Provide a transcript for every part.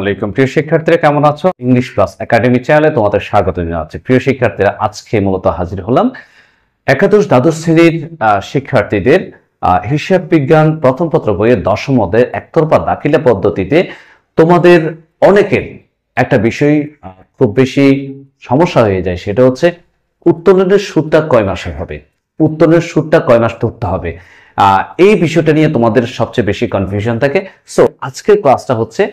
আলাইকুম প্রিয় শিক্ষার্থীরা, কেমন আছো? ইংলিশ প্লাস একাডেমি চ্যানেলে তোমাদের স্বাগত জানাচ্ছি। প্রিয় শিক্ষার্থীরা, আজকে মূলত হাজির হলাম একাদশ দ্বাদশ শ্রেণীর শিক্ষার্থীদের হিসাব বিজ্ঞান প্রথম পত্র বইয়ের দশম অধ্যায়ের একতরফা দাখিলা পদ্ধতিতে তোমাদের অনেকের একটা বিষয় খুব বেশি সমস্যা হয়ে যায়, সেটা হচ্ছে উত্তোলনের সুদটা কয় মাসে হবে, উত্তোলনের সুদটা কয় মাস ধরতে হবে। এই বিষয়টা নিয়ে তোমাদের সবচেয়ে বেশি কনফিউশন থাকে। সো আজকের ক্লাসটা হচ্ছে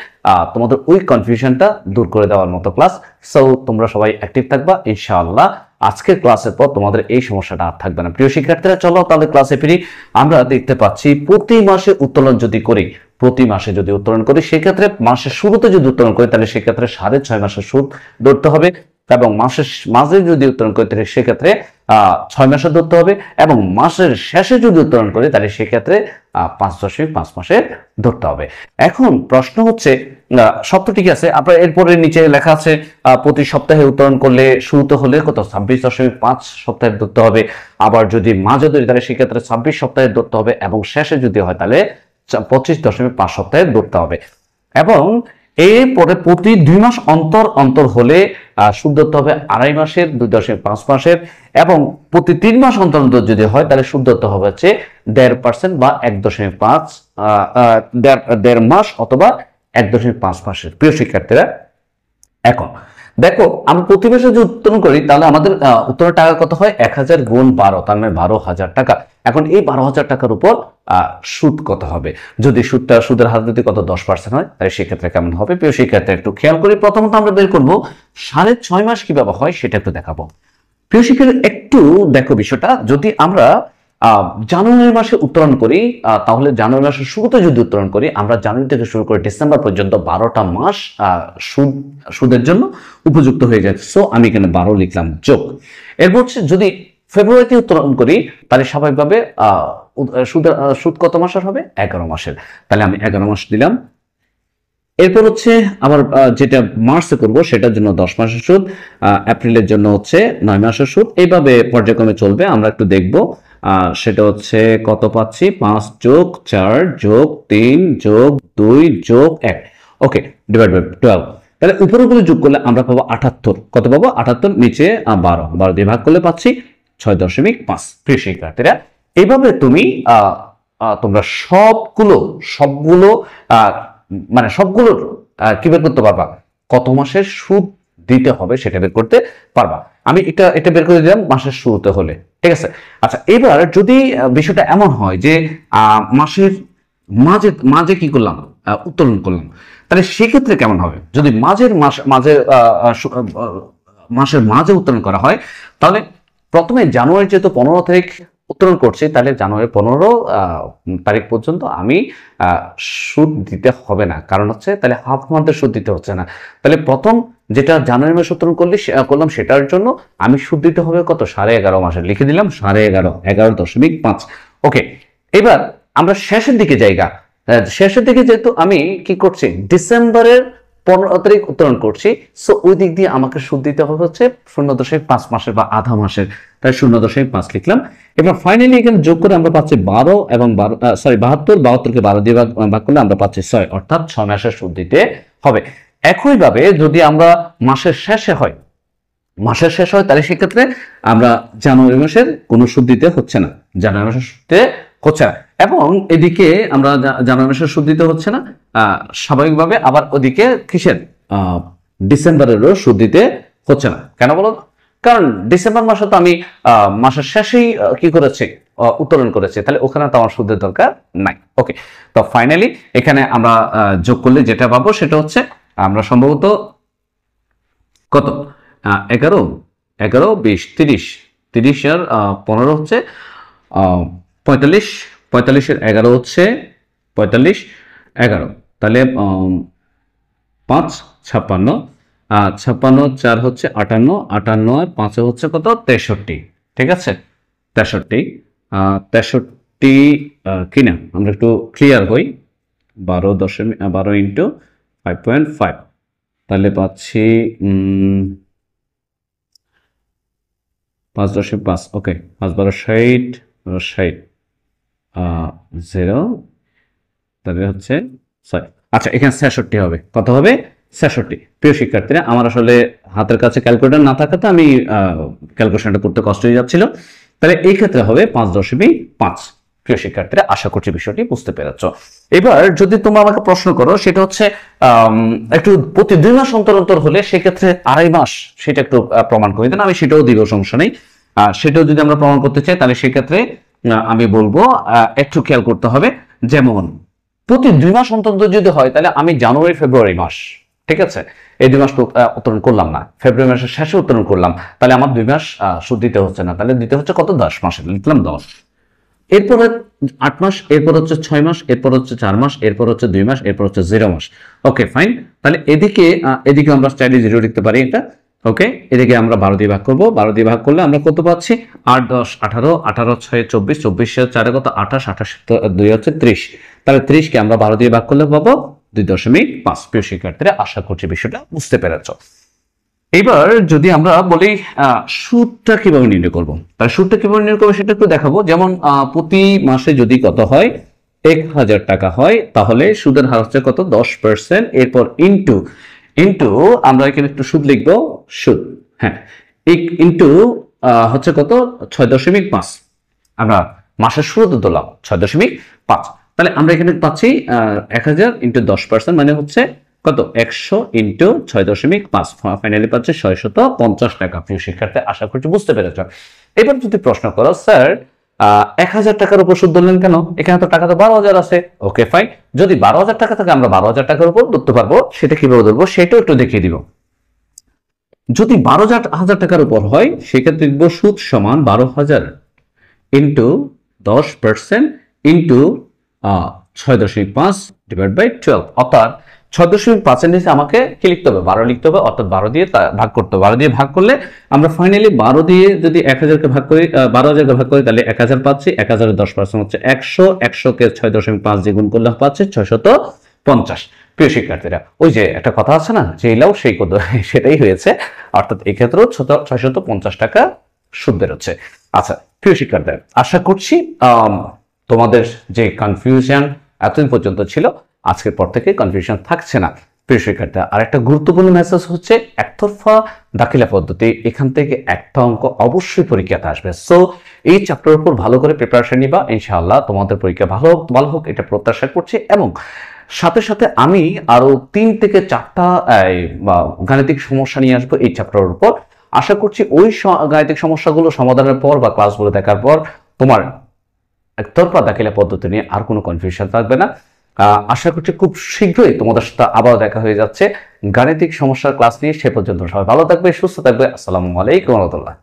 তোমাদের ওই কনফিউশনটা দূর করে দেওয়ার মতো ক্লাস। সো তোমরা সবাই অ্যাক্টিভ থাকবা ইনশাআল্লাহ। আজকের ক্লাসের পর তোমাদের এই সমস্যাটা আর থাকবে না। প্রিয় শিক্ষার্থীরা, চলো তাহলে ক্লাসে ফিরি। আমরা দেখতে পাচ্ছি প্রতি মাসে উত্তোলন যদি করি, প্রতি মাসে যদি উত্তোলন করি, সেক্ষেত্রে মাসের শুরুতে যদি উত্তোলন করি তাহলে সেক্ষেত্রে 6.5 মাসের সুদ ধরতে হবে, এবং মাসের মাঝে যদি উত্তোলন করি তাহলে সেক্ষেত্রে 6 মাসে ধরতে হবে, এবং মাসের শেষে যদি উত্তোলন করি তাহলে সেক্ষেত্রে 5.5 মাসে ধরতে হবে। এখন প্রশ্ন হচ্ছে, সব তো ঠিক আছে, আপনার এরপরে নিচে লেখা আছে প্রতি সপ্তাহে উত্তোলন করলে শুরুতে হলে কত 26.5 সপ্তাহে ধরতে হবে, আবার যদি মাঝে ধরি তাহলে সেক্ষেত্রে 26 সপ্তাহে ধরতে হবে, এবং শেষে যদি হয় তাহলে 25.5 সপ্তাহে ধরতে হবে। এবং এরপরে প্রতি 2 মাস অন্তর অন্তর হলে সুদ ধরতে হবে 2.5 মাসের, 2.5 মাসের, এবং প্রতি 3 মাস অন্তর অন্তর যদি হয় তাহলে সুদ ধরতে হবে হচ্ছে 1.5% বা 1.5 দেড় মাস অথবা 1.5 মাসের। প্রিয় শিক্ষার্থীরা, এখন দেখো আমরা প্রতি মাসে যদি উত্তোলন করি তাহলে আমাদের উত্তোলনের টাকা কত হয়, 1000 গুণ 12, তার মানে 12,000 টাকা। এখন এই 12,000 টাকার উপর সুদ কত হবে? যদি সুদের হার যদি কত 10% হয় তাহলে সেক্ষেত্রে কেমন হবে? প্রিয় শিক্ষার্থীরা, একটু খেয়াল করি। প্রথমত আমরা বের করবো 6.5 মাস কিভাবে হয় সেটা একটু দেখাবো। প্রিয় শিক্ষার্থীরা, একটু দেখো বিষয়টা। যদি আমরা জানুয়ারি মাসে উত্তোলন করি, তাহলে জানুয়ারি মাসের শুরুতে যদি উত্তোলন করি, আমরা জানুয়ারি থেকে শুরু করে ডিসেম্বর পর্যন্ত 12টা মাস সুদের জন্য উপযুক্ত হয়ে যায়। সো আমি এখানে 12 লিখলাম যোগ। এরপর হচ্ছে যদি ফেব্রুয়ারিতে উত্তোলন করি তাহলে স্বাভাবিকভাবে সুদ কত মাসের হবে? 11 মাসের। তাহলে আমি 11 মাস দিলাম। এরপর হচ্ছে আবার যেটা মার্চে করব সেটার জন্য 10 মাসের সুদ, এপ্রিলের জন্য হচ্ছে 9 মাসের সুদ। এইভাবে পর্যায়ক্রমে চলবে। আমরা একটু দেখব সেটা হচ্ছে কত পাচ্ছি, 5 যোগ 4 যোগ 3 যোগ 2 যোগ 1, ওকে, ডিভাইড বাই 12। তাহলে উপরে উপরে যোগ করলে আমরা পাবো 78। কত পাবো? 78। নিচে 12 দিয়ে ভাগ করলে পাচ্ছি 6.5। প্রিয় শিক্ষার্থীরা, এইভাবে তুমি তোমরা সবগুলো মানে সবগুলোর কি বের করতে পারবা, কত মাসের সুদ দিতে হবে সেটা বের করতে পারবা। আমি এটা বের করে দিলাম মাসের শুরুতে হলে, ঠিক আছে। আচ্ছা, এবার যদি বিষয়টা এমন হয় যে মাসের মাঝে কি করলাম, উত্তোলন করলাম, তাহলে সেক্ষেত্রে কেমন হবে? যদি মাসের মাঝে উত্তোলন করা হয়, তাহলে প্রথমে জানুয়ারি যেহেতু 15 তারিখ উত্তোলন করছি, তাহলে জানুয়ারি 15 তারিখ পর্যন্ত আমি সুদ দিতে হবে না। কারণ হচ্ছে তাহলে হাফ মান্থের সুদ দিতে হচ্ছে না। তাহলে প্রথম যেটা জানুয়ারি মাসে উত্তোলন করলাম সেটার জন্য আমি সুদ দিতে হবে কত, 11.5 মাসের। লিখে দিলাম 11.5, 11.5। ওকে, এবার আমরা শেষের দিকে জায়গা, শেষের দিকে যেহেতু আমি কি করছি, ডিসেম্বরের 15 তারিখ উত্তোলন করছি, সো ওই দিক দিয়ে আমাকে সুদ দিতে হবে হচ্ছে 0.5 মাসের বা আধা মাসের। তাই 0.5 লিখলাম। এবার ফাইনালি এখানে যোগ করে আমরা পাচ্ছি 12 এবং 72কে 12 দিয়ে ভাগ করলে আমরা পাচ্ছি 6, অর্থাৎ 6 মাসের সুদ দিতে হবে। একইভাবে যদি আমরা মাসের শেষে হয় তাহলে সেক্ষেত্রে আমরা জানুয়ারি মাসের কোনো সুদ দিতে হচ্ছে না, জানুয়ারি মাসের সুদ দিতে হচ্ছে না, এবং এদিকে আমরা জানুয়ারি মাসের সুদ দিতে হচ্ছে না স্বাভাবিকভাবে। আবার ওদিকে কিসের, ডিসেম্বরেরও সুদ দিতে হচ্ছে না। কেন বলো? কারণ ডিসেম্বর মাসে তো আমি মাসের শেষেই কি করেছি, উত্তোলন করেছি, তাহলে ওখানে তো আমার সুদের দরকার নাই। ওকে, তো ফাইনালি এখানে আমরা যোগ করলে যেটা পাবো সেটা হচ্ছে আমরা সম্ভবত কত, 11, 20, 30 আর 15 হচ্ছে 45, 45 এর 11 হচ্ছে 45, 11, তাহলে 5, 56, 56, 4 হচ্ছে 58, 58 আর 5 হচ্ছে কত, 63, ঠিক আছে, 63, 63 কিনা আমরা একটু ক্লিয়ার হই, 12 ইন্টু 5.5, তাহলে পাচ্ছি 5.5, ওকে, 5 12 60, 0, তাহলে হচ্ছে 6। আচ্ছা, এখানে 66 হবে, কত হবে, 66। প্রিয় শিক্ষার্থীরা, আমার আসলে হাতের কাছে ক্যালকুলেটর না থাকাতে আমি ক্যালকুলেশনটা করতে কষ্ট হয়ে যাচ্ছিল। তাহলে এই ক্ষেত্রে হবে 5.5। প্রিয় শিক্ষার্থীরা, আশা করছি বিষয়টি বুঝতে পেরেছ। এবার যদি তোমরা আমাকে প্রশ্ন করো, সেটা হচ্ছে একটু প্রতি 2 মাস অন্তর অন্তর হলে সেক্ষেত্রে 2.5 মাস সেটা একটু প্রমাণ করে দেন, আমি সেটাও দিব, সমস্যা নেই। সেটাও যদি আমরা প্রমাণ করতে চাই তাহলে সেক্ষেত্রে আমি বলবো একটু খেয়াল করতে হবে। যেমন প্রতি 2 মাস অন্তর যদি হয় তাহলে আমি জানুয়ারি ফেব্রুয়ারি মাস, ঠিক আছে, এই 2 মাস উত্তোলন করলাম না, ফেব্রুয়ারি মাসের শেষে উত্তোলন করলাম, তাহলে আমার 2 মাস সুদ দিতে হচ্ছে না, তাহলে দিতে হচ্ছে কত, 10 মাসে, লিখলাম 10। এরপরে 8 মাস, এরপর হচ্ছে 6 মাস, এরপর হচ্ছে 4 মাস, এরপর হচ্ছে 2 মাস, এরপর হচ্ছে 0 মাস। Okay fine. তাহলে এদিকে আমরা চাইলে 0 লিখতে পারি এটা। ওকে, এদিকে আমরা 12 দিয়ে ভাগ করব, 12 দিয়ে ভাগ করলে আমরা কত পাচ্ছি, 8 10 18, 18 6 24, 24 4 কত 28, 28 2 হচ্ছে 30। তাহলে 30 কে আমরা 12 দিয়ে ভাগ করলে পাবো 2.5। প্রিয় শিক্ষার্থীরা, আশা করছি বিষয়টা বুঝতে পেরেছ। এবার যদি আমরা বলি সুদটা কিভাবে নির্ণয় করব, তাহলে সুদটা কিভাবে নির্ণয় করবো সেটা একটু দেখাবো। যেমন প্রতি মাসে যদি কত হয়, 1000 টাকা হয়, তাহলে সুদের হার হচ্ছে কত, 10%। এরপর ইন্টু ইন্টু আমরা এখানে একটু সুদ লিখবো, সুদ, হ্যাঁ, ইন্টু হচ্ছে কত, 6.5। আমরা মাসের শুরুতে দিলাম 6.5। তাহলে আমরা এখানে পাচ্ছি 1000 ইন্টু 10%, মানে হচ্ছে কত, 100 ইন্টু 6.5, ফাইনালি পাচ্ছে 650 টাকা। প্রিয় শিক্ষার্থী, আশা করছি বুঝতে পেরেছ। এবার যদি প্রশ্ন করো, স্যার 1000 টাকার উপর সুদ ধরলেন কেন, এখানে তো টাকা তো 12,000 আছে। ওকে ফাইন, যদি 12,000 টাকা থাকে আমরা 12,000 টাকার উপর ধরতে পারবো, সেটা কিভাবে ধরবো সেটাও একটু দেখিয়ে দিব। যদি 12,000 টাকার উপর হয় সেক্ষেত্রে লিখবো সুদ সমান 12,000 ইন্টু 10% ইন্টু 6.5 ডিভাইড বাই 12, অর্থাৎ 6.5 নিচে আমাকে কি লিখতে হবে, 12 লিখতে হবে, অর্থাৎ 12 দিয়ে ভাগ করতে হবে। 12 দিয়ে ভাগ করলে আমরা ফাইনালি 12 দিয়ে যদি 1000কে ভাগ করি, 12,000কে ভাগ করি, তাহলে 1000 পাচ্ছি। 1000 এর 10% হচ্ছে 100, 100কে 6.5 দিয়ে গুণ করলে পাচ্ছে 650। প্রিয় শিক্ষার্থীরা, ওই যে একটা কথা আছে না, যে লাও সেই কত, সেটাই হয়েছে, অর্থাৎ এক্ষেত্রেও 650 টাকা সুদ বেরোচ্ছে। আচ্ছা প্রিয় শিক্ষার্থীরা, আশা করছি তোমাদের যে কনফিউশন এতদিন পর্যন্ত ছিল, আজকের পর থেকে কনফিউশন থাকছে না। প্রিয় শিক্ষার্থীরা, আর একটা গুরুত্বপূর্ণ মেসেজ হচ্ছে একতরফা দাখিলা পদ্ধতি, এখান থেকে একটা অঙ্ক অবশ্যই পরীক্ষাতে আসবে। সো এই চ্যাপ্টারের উপর ভালো করে প্রিপারেশন নিবা, ইনশাআল্লাহ তোমাদের পরীক্ষা ভালো হোক এটা প্রত্যাশা করছি। এবং সাথে সাথে আমি আরো 3 থেকে 4টা গাণিতিক সমস্যা নিয়ে আসবো এই চ্যাপ্টারের উপর। আশা করছি ওই গাণিতিক সমস্যাগুলো সমাধানের পর বা ক্লাসগুলো দেখার পর তোমার একতরফা দাখিলা পদ্ধতি নিয়ে আর কোনো কনফিউশন থাকবে না। আশা করছি খুব শীঘ্রই তোমাদের সাথে আবার দেখা হয়ে যাচ্ছে গাণিতিক সমস্যার ক্লাস নিয়ে। সে পর্যন্ত সবাই ভালো থাকবে, সুস্থ থাকবে। আসসালামু আলাইকুম ওয়া রাহমাতুল্লাহ।